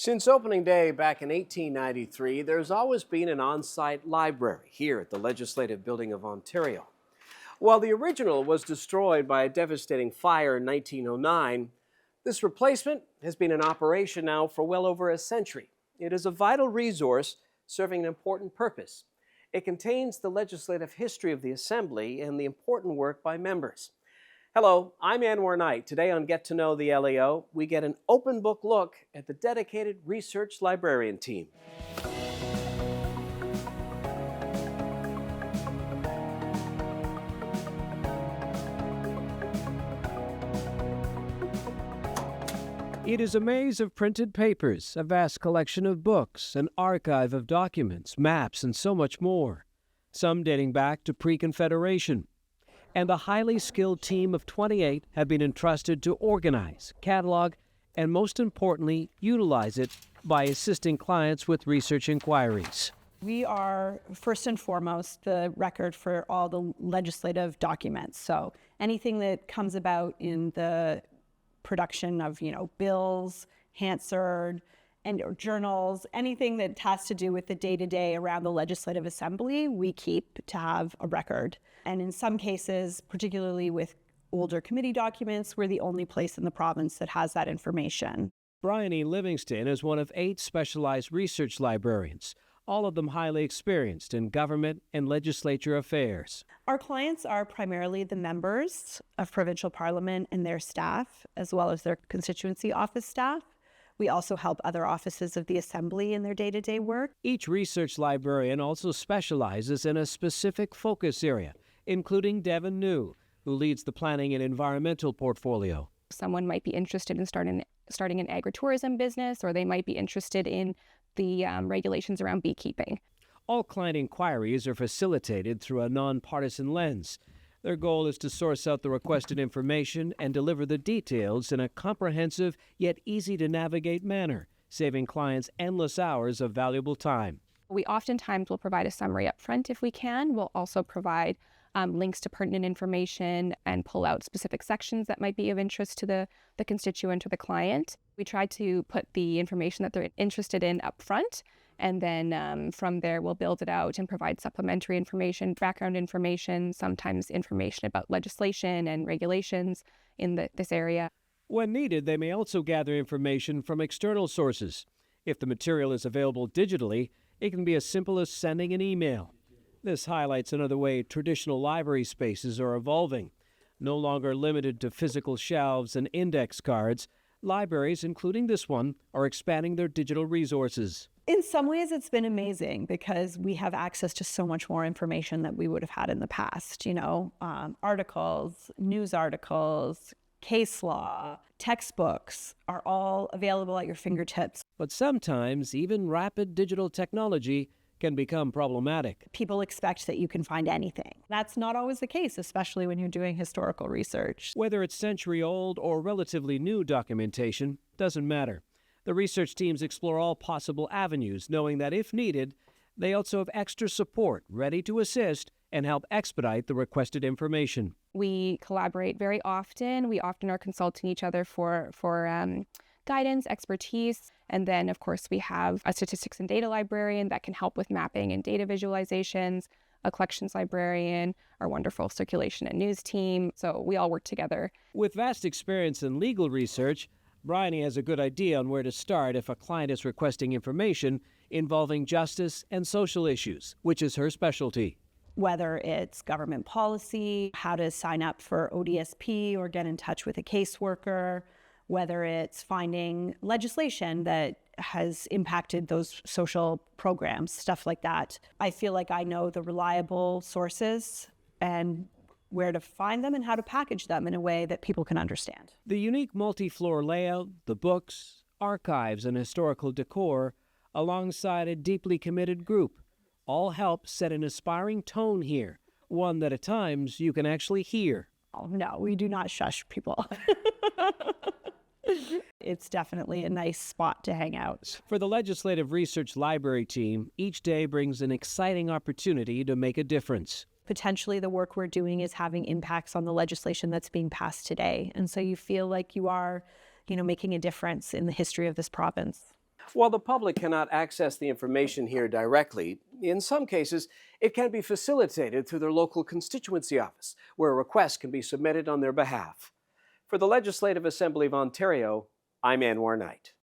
Since opening day back in 1893, there's always been an on-site library here at the Legislative Building of Ontario. While the original was destroyed by a devastating fire in 1909, this replacement has been in operation now for well over a century. It is a vital resource serving an important purpose. It contains the legislative history of the Assembly and the important work by members. Hello, I'm Anwar Knight. Today on Get to Know the LAO, we get an open book look at the dedicated research librarian team. It is a maze of printed papers, a vast collection of books, an archive of documents, maps, and so much more, some dating back to pre-confederation. And a highly skilled team of 28 have been entrusted to organize, catalog, and most importantly, utilize it by assisting clients with research inquiries. We are, first and foremost, the record for all the legislative documents. So anything that comes about in the production of, bills, Hansard, and journals, anything that has to do with the day-to-day around the Legislative Assembly, we keep to have a record. And in some cases, particularly with older committee documents, we're the only place in the province that has that information. Bryony Livingston is one of 8 specialized research librarians, all of them highly experienced in government and legislature affairs. Our clients are primarily the members of provincial parliament and their staff, as well as their constituency office staff. We also help other offices of the Assembly in their day-to-day work. Each research librarian also specializes in a specific focus area, including Devin New, who leads the planning and environmental portfolio. Someone might be interested in starting an agritourism business, or they might be interested in the regulations around beekeeping. All client inquiries are facilitated through a nonpartisan lens. Their goal is to source out the requested information and deliver the details in a comprehensive yet easy-to-navigate manner, saving clients endless hours of valuable time. We oftentimes will provide a summary up front if we can. We'll also provide links to pertinent information and pull out specific sections that might be of interest to the constituent or the client. We try to put the information that they're interested in up front, and then from there we'll build it out and provide supplementary information, background information, sometimes information about legislation and regulations in this area. When needed, they may also gather information from external sources. If the material is available digitally, it can be as simple as sending an email. This highlights another way traditional library spaces are evolving. No longer limited to physical shelves and index cards, libraries, including this one, are expanding their digital resources. In some ways, it's been amazing because we have access to so much more information that we would have had in the past. Articles, news articles, case law, textbooks are all available at your fingertips. But sometimes even rapid digital technology can become problematic. People expect that you can find anything. That's not always the case, especially when you're doing historical research. Whether it's century-old or relatively new documentation, doesn't matter. The research teams explore all possible avenues, knowing that if needed, they also have extra support ready to assist and help expedite the requested information. We collaborate very often. We often are consulting each other for guidance, expertise, and then of course we have a statistics and data librarian that can help with mapping and data visualizations, a collections librarian, our wonderful circulation and news team. So we all work together. With vast experience in legal research, Bryony has a good idea on where to start if a client is requesting information involving justice and social issues, which is her specialty. Whether it's government policy, how to sign up for ODSP or get in touch with a caseworker, whether it's finding legislation that has impacted those social programs, stuff like that. I feel like I know the reliable sources and where to find them and how to package them in a way that people can understand. The unique multi-floor layout, the books, archives, and historical decor, alongside a deeply committed group, all help set an inspiring tone here, one that at times you can actually hear. Oh, no, we do not shush people. It's definitely a nice spot to hang out. For the Legislative Research Library team, each day brings an exciting opportunity to make a difference. Potentially the work we're doing is having impacts on the legislation that's being passed today. And so you feel like you are, making a difference in the history of this province. While the public cannot access the information here directly, in some cases it can be facilitated through their local constituency office, where a request can be submitted on their behalf. For the Legislative Assembly of Ontario, I'm Anwar Knight.